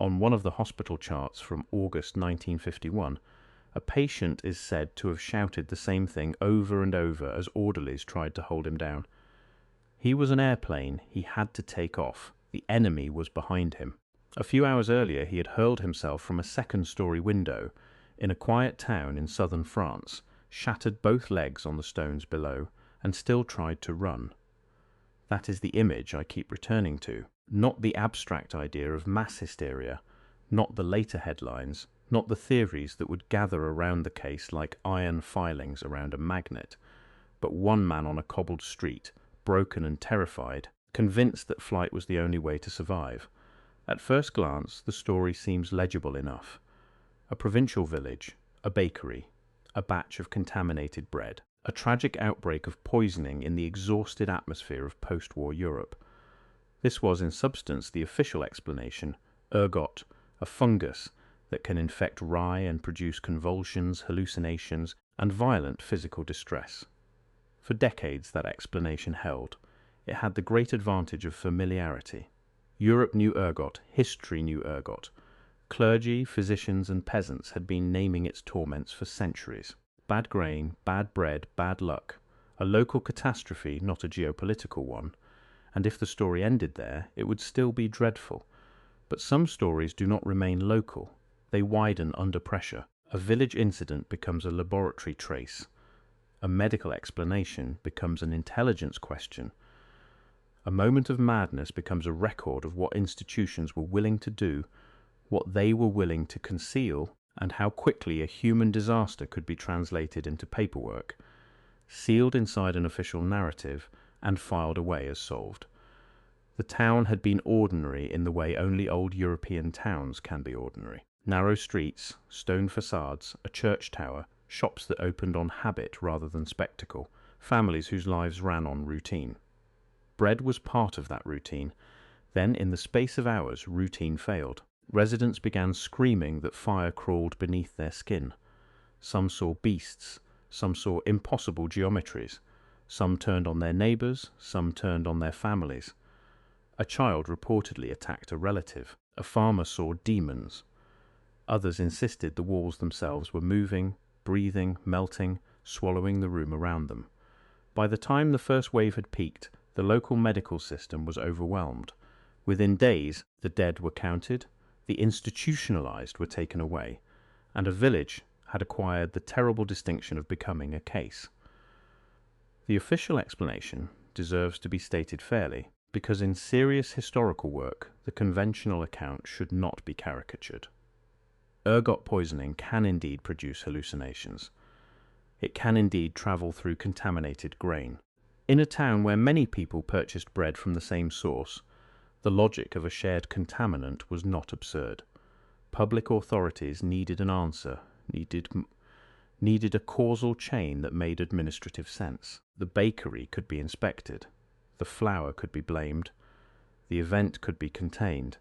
On one of the hospital charts from August 1951, a patient is said to have shouted the same thing over and over as orderlies tried to hold him down. He was an airplane, he had to take off. The enemy was behind him. A few hours earlier he had hurled himself from a second-story window in a quiet town in southern France, shattered both legs on the stones below, and still tried to run. That is the image I keep returning to, not the abstract idea of mass hysteria, not the later headlines, not the theories that would gather around the case like iron filings around a magnet, but one man on a cobbled street, broken and terrified, convinced that flight was the only way to survive. At first glance, the story seems legible enough. A provincial village, a bakery, a batch of contaminated bread, a tragic outbreak of poisoning in the exhausted atmosphere of post-war Europe. This was in substance the official explanation: ergot, a fungus that can infect rye and produce convulsions, hallucinations, and violent physical distress. For decades that explanation held. It had the great advantage of familiarity. Europe knew ergot, history knew ergot. Clergy, physicians, and peasants had been naming its torments for centuries. Bad grain, bad bread, bad luck. A local catastrophe, not a geopolitical one. And if the story ended there, it would still be dreadful. But some stories do not remain local. They widen under pressure. A village incident becomes a laboratory trace. A medical explanation becomes an intelligence question. A moment of madness becomes a record of what institutions were willing to do, what they were willing to conceal, and how quickly a human disaster could be translated into paperwork, sealed inside an official narrative, and filed away as solved. The town had been ordinary in the way only old European towns can be ordinary. Narrow streets, stone facades, a church tower, shops that opened on habit rather than spectacle, families whose lives ran on routine. Bread was part of that routine. Then, in the space of hours, routine failed. Residents began screaming that fire crawled beneath their skin. Some saw beasts, some saw impossible geometries. Some turned on their neighbors, some turned on their families. A child reportedly attacked a relative. A farmer saw demons. Others insisted the walls themselves were moving, breathing, melting, swallowing the room around them. By the time the first wave had peaked, the local medical system was overwhelmed. Within days, the dead were counted, the institutionalized were taken away, and a village had acquired the terrible distinction of becoming a case. The official explanation deserves to be stated fairly, because in serious historical work, the conventional account should not be caricatured. Ergot poisoning can indeed produce hallucinations. It can indeed travel through contaminated grain. In a town where many people purchased bread from the same source, the logic of a shared contaminant was not absurd. Public authorities needed an answer, needed a causal chain that made administrative sense. The bakery could be inspected. The flour could be blamed. The event could be contained.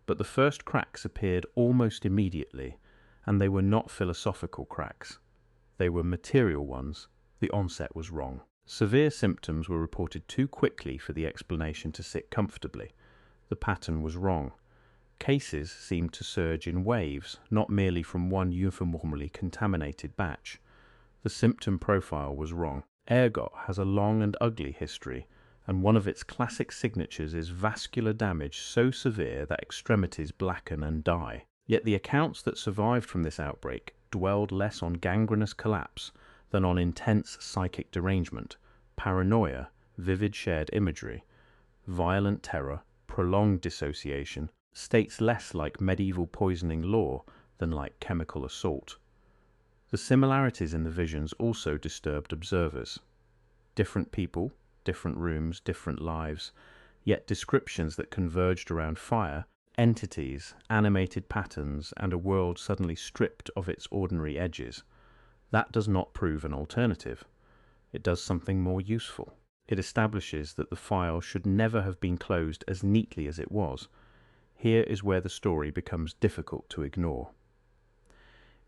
But the first cracks appeared almost immediately, and they were not philosophical cracks. They were material ones. The onset was wrong. Severe symptoms were reported too quickly for the explanation to sit comfortably. The pattern was wrong. Cases seemed to surge in waves, not merely from one uniformly contaminated batch. The symptom profile was wrong. Ergot has a long and ugly history, and one of its classic signatures is vascular damage so severe that extremities blacken and die. Yet the accounts that survived from this outbreak dwelled less on gangrenous collapse than on intense psychic derangement, paranoia, vivid shared imagery, violent terror, prolonged dissociation, states less like medieval poisoning law than like chemical assault. The similarities in the visions also disturbed observers. Different people, different rooms, different lives, yet descriptions that converged around fire, entities, animated patterns, and a world suddenly stripped of its ordinary edges. That does not prove an alternative. It does something more useful. It establishes that the file should never have been closed as neatly as it was. Here is where the story becomes difficult to ignore.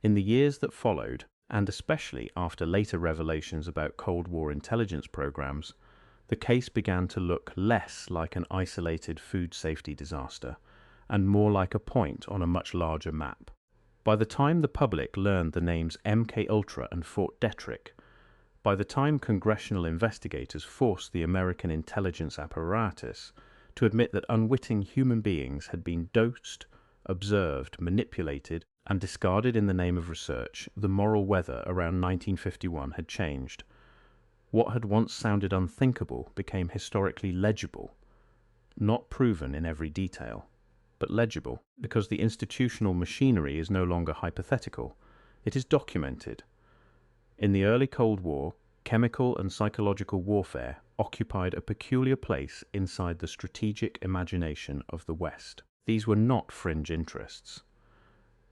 In the years that followed, and especially after later revelations about Cold War intelligence programs, the case began to look less like an isolated food safety disaster and more like a point on a much larger map. By the time the public learned the names MK Ultra and Fort Detrick, by the time congressional investigators forced the American intelligence apparatus to admit that unwitting human beings had been dosed, observed, manipulated, and discarded in the name of research, the moral weather around 1951 had changed. What had once sounded unthinkable became historically legible, not proven in every detail, but legible, because the institutional machinery is no longer hypothetical. It is documented. In the early Cold War, chemical and psychological warfare occupied a peculiar place inside the strategic imagination of the West. These were not fringe interests.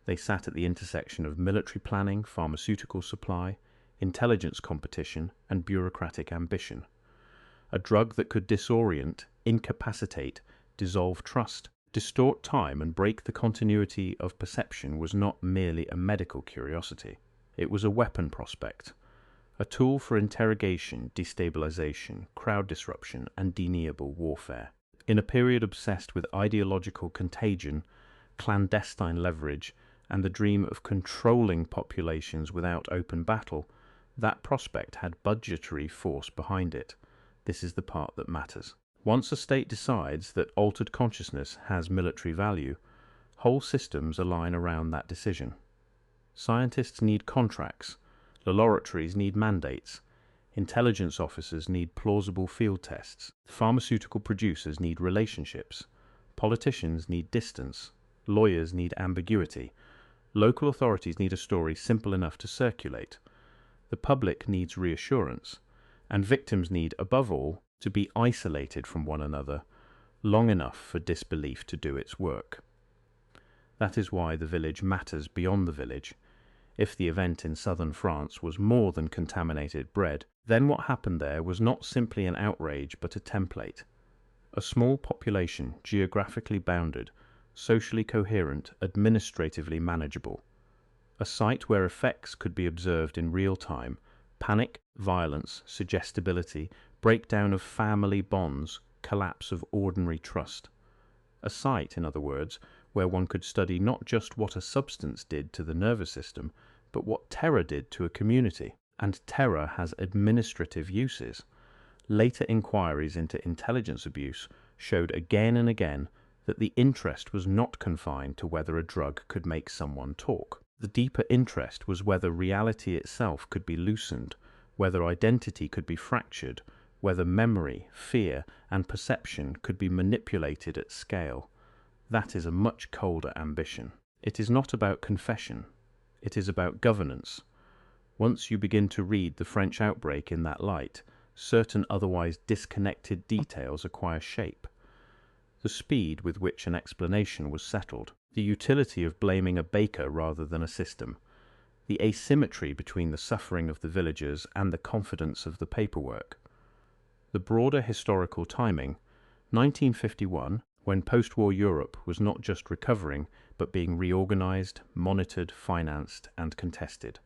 They sat at the intersection of military planning, pharmaceutical supply, intelligence competition, and bureaucratic ambition. A drug that could disorient, incapacitate, dissolve trust, distort time, and break the continuity of perception was not merely a medical curiosity. It was a weapon prospect, a tool for interrogation, destabilization, crowd disruption, and deniable warfare. In a period obsessed with ideological contagion, clandestine leverage, and the dream of controlling populations without open battle, that prospect had budgetary force behind it. This is the part that matters. Once a state decides that altered consciousness has military value, whole systems align around that decision. Scientists need contracts, laboratories need mandates, intelligence officers need plausible field tests, pharmaceutical producers need relationships, politicians need distance, lawyers need ambiguity, local authorities need a story simple enough to circulate, the public needs reassurance, and victims need, above all, to be isolated from one another long enough for disbelief to do its work. That is why the village matters beyond the village. If the event in southern France was more than contaminated bread, then what happened there was not simply an outrage but a template. A small population, geographically bounded, socially coherent, administratively manageable. A site where effects could be observed in real time: panic, violence, suggestibility, breakdown of family bonds, collapse of ordinary trust. A site, in other words, where one could study not just what a substance did to the nervous system, but what terror did to a community. And terror has administrative uses. Later inquiries into intelligence abuse showed again and again that the interest was not confined to whether a drug could make someone talk. The deeper interest was whether reality itself could be loosened, whether identity could be fractured, whether memory, fear, and perception could be manipulated at scale. That is a much colder ambition. It is not about confession. It is about governance. Once you begin to read the French outbreak in that light, certain otherwise disconnected details acquire shape. The speed with which an explanation was settled, the utility of blaming a baker rather than a system, the asymmetry between the suffering of the villagers and the confidence of the paperwork. The broader historical timing, 1951, when post-war Europe was not just recovering, but being reorganized, monitored, financed, and contested.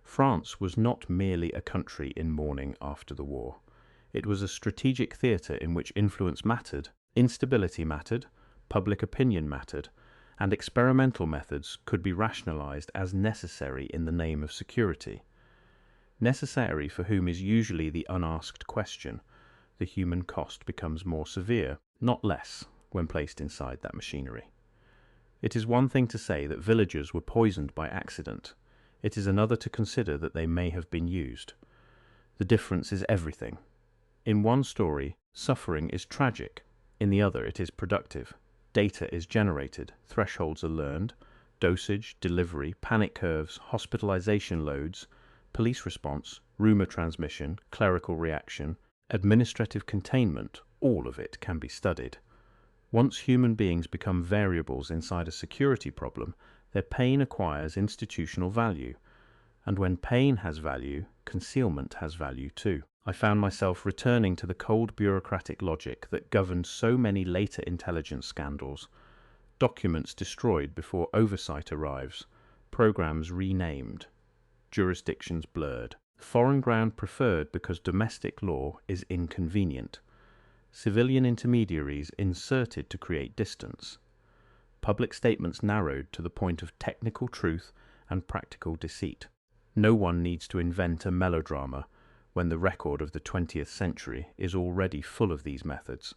France was not merely a country in mourning after the war. It was a strategic theatre in which influence mattered, instability mattered, public opinion mattered, and experimental methods could be rationalized as necessary in the name of security. Necessary for whom is usually the unasked question. The human cost becomes more severe, not less, when placed inside that machinery. It is one thing to say that villagers were poisoned by accident. It is another to consider that they may have been used. The difference is everything. In one story, suffering is tragic. In the other, it is productive. Data is generated, thresholds are learned, dosage, delivery, panic curves, hospitalization loads, police response, rumor transmission, clerical reaction, administrative containment, all of it can be studied. Once human beings become variables inside a security problem, their pain acquires institutional value. And when pain has value, concealment has value too. I found myself returning to the cold bureaucratic logic that governed so many later intelligence scandals. Documents destroyed before oversight arrives, programs renamed, jurisdictions blurred, foreign ground preferred because domestic law is inconvenient, civilian intermediaries inserted to create distance. public statements narrowed to the point of technical truth and practical deceit. No one needs to invent a melodrama when the record of the 20th century is already full of these methods.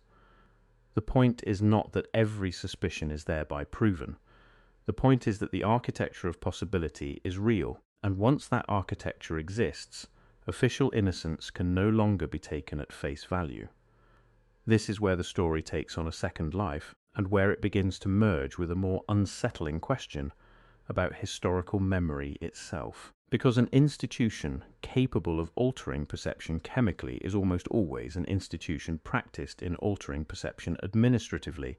The point is not that every suspicion is thereby proven. The point is that the architecture of possibility is real, and once that architecture exists, official innocence can no longer be taken at face value. This is where the story takes on a second life, and where it begins to merge with a more unsettling question about historical memory itself. Because an institution capable of altering perception chemically is almost always an institution practiced in altering perception administratively.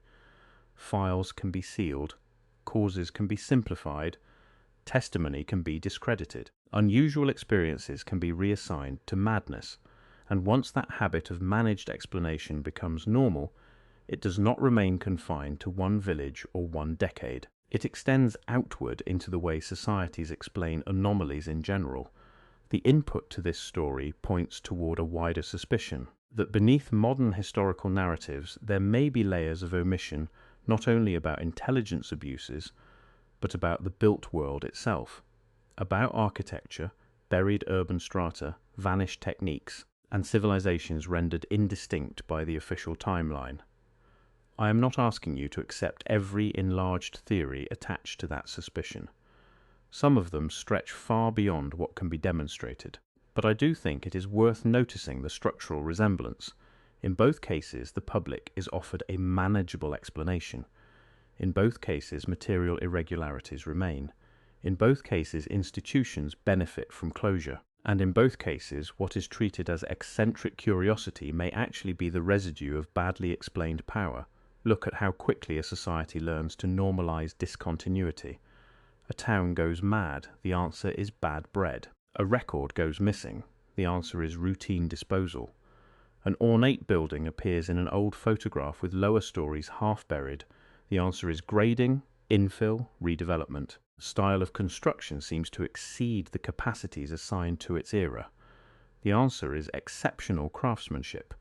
Files can be sealed, causes can be simplified, testimony can be discredited, unusual experiences can be reassigned to madness, and once that habit of managed explanation becomes normal, it does not remain confined to one village or one decade. It extends outward into the way societies explain anomalies in general. The input to this story points toward a wider suspicion that beneath modern historical narratives there may be layers of omission not only about intelligence abuses, but about the built world itself, about architecture, buried urban strata, vanished techniques, and civilizations rendered indistinct by the official timeline. I am not asking you to accept every enlarged theory attached to that suspicion. Some of them stretch far beyond what can be demonstrated, but I do think it is worth noticing the structural resemblance. In both cases, the public is offered a manageable explanation. In both cases, material irregularities remain. In both cases, institutions benefit from closure. And in both cases, what is treated as eccentric curiosity may actually be the residue of badly explained power. Look at how quickly a society learns to normalize discontinuity. A town goes mad, the answer is bad bread. A record goes missing, the answer is routine disposal. An ornate building appears in an old photograph with lower stories half buried, the answer is grading, infill, redevelopment. Style of construction seems to exceed the capacities assigned to its era. The answer is exceptional craftsmanship.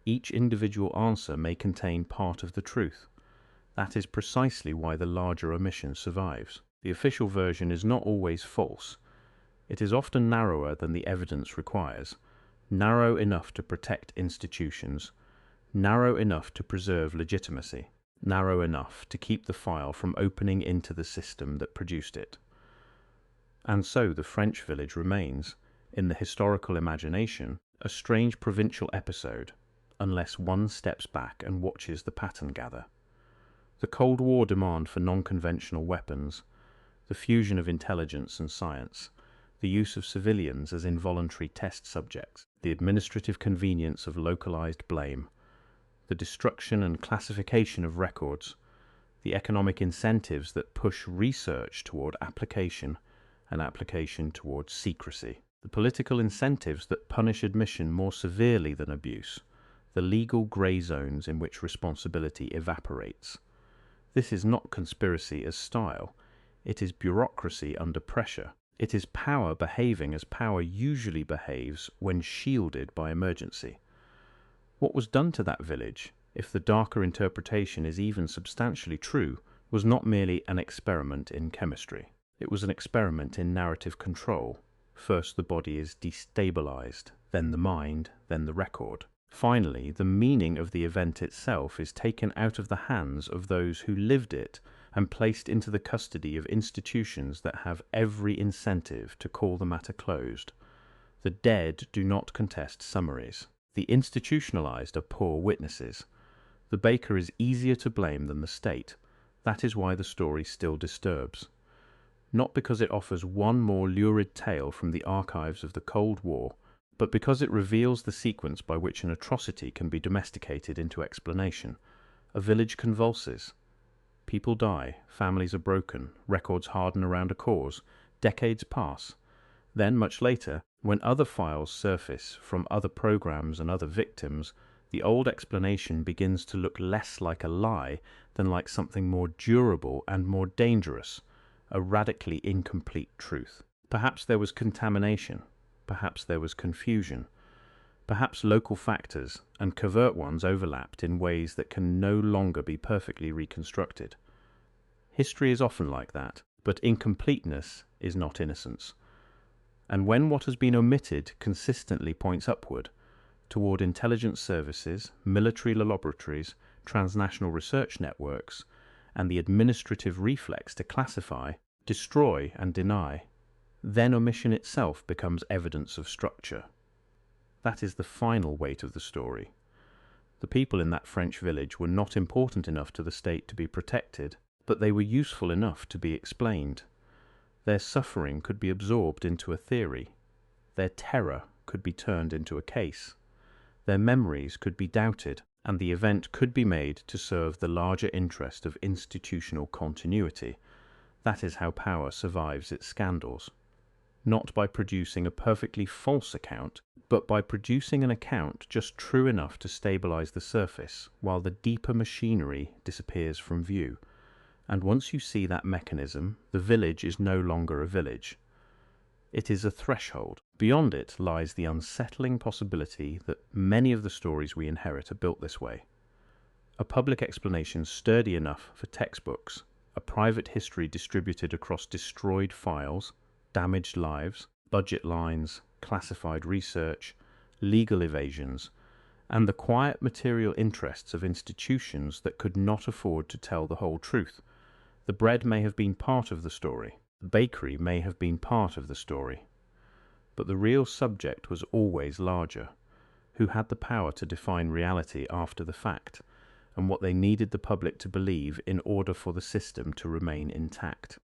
Each individual answer may contain part of the truth. That is precisely why the larger omission survives. The official version is not always false. It is often narrower than the evidence requires, narrow enough to protect institutions, narrow enough to preserve legitimacy, narrow enough to keep the file from opening into the system that produced it. And so the French village remains, in the historical imagination, a strange provincial episode, unless one steps back and watches the pattern gather. The Cold War demand for non-conventional weapons, the fusion of intelligence and science, the use of civilians as involuntary test subjects, the administrative convenience of localized blame, the destruction and classification of records, the economic incentives that push research toward application and application toward secrecy, the political incentives that punish admission more severely than abuse, the legal grey zones in which responsibility evaporates. This is not conspiracy as style. It is bureaucracy under pressure. It is power behaving as power usually behaves when shielded by emergency. What was done to that village, if the darker interpretation is even substantially true, was not merely an experiment in chemistry. It was an experiment in narrative control. First the body is destabilized, then the mind, then the record. Finally, the meaning of the event itself is taken out of the hands of those who lived it and placed into the custody of institutions that have every incentive to call the matter closed. The dead do not contest summaries. The institutionalized are poor witnesses. The baker is easier to blame than the state. That is why the story still disturbs. Not because it offers one more lurid tale from the archives of the Cold War, but because it reveals the sequence by which an atrocity can be domesticated into explanation. A village convulses. People die, families are broken, records harden around a cause, decades pass. Then, much later, when other files surface from other programs and other victims, the old explanation begins to look less like a lie than like something more durable and more dangerous, a radically incomplete truth. Perhaps there was contamination. Perhaps there was confusion. Perhaps local factors and covert ones overlapped in ways that can no longer be perfectly reconstructed. History is often like that, but incompleteness is not innocence. And when what has been omitted consistently points upward, toward intelligence services, military laboratories, transnational research networks, and the administrative reflex to classify, destroy, and deny, then omission itself becomes evidence of structure. That is the final weight of the story. The people in that French village were not important enough to the state to be protected, but they were useful enough to be explained. Their suffering could be absorbed into a theory. Their terror could be turned into a case. Their memories could be doubted, and the event could be made to serve the larger interest of institutional continuity. That is how power survives its scandals. Not by producing a perfectly false account, but by producing an account just true enough to stabilize the surface, while the deeper machinery disappears from view. And once you see that mechanism, the village is no longer a village. It is a threshold. Beyond it lies the unsettling possibility that many of the stories we inherit are built this way. A public explanation sturdy enough for textbooks, a private history distributed across destroyed files, damaged lives, budget lines, classified research, legal evasions, and the quiet material interests of institutions that could not afford to tell the whole truth. The bread may have been part of the story. The bakery may have been part of the story. But the real subject was always larger. Who had the power to define reality after the fact, and what they needed the public to believe in order for the system to remain intact.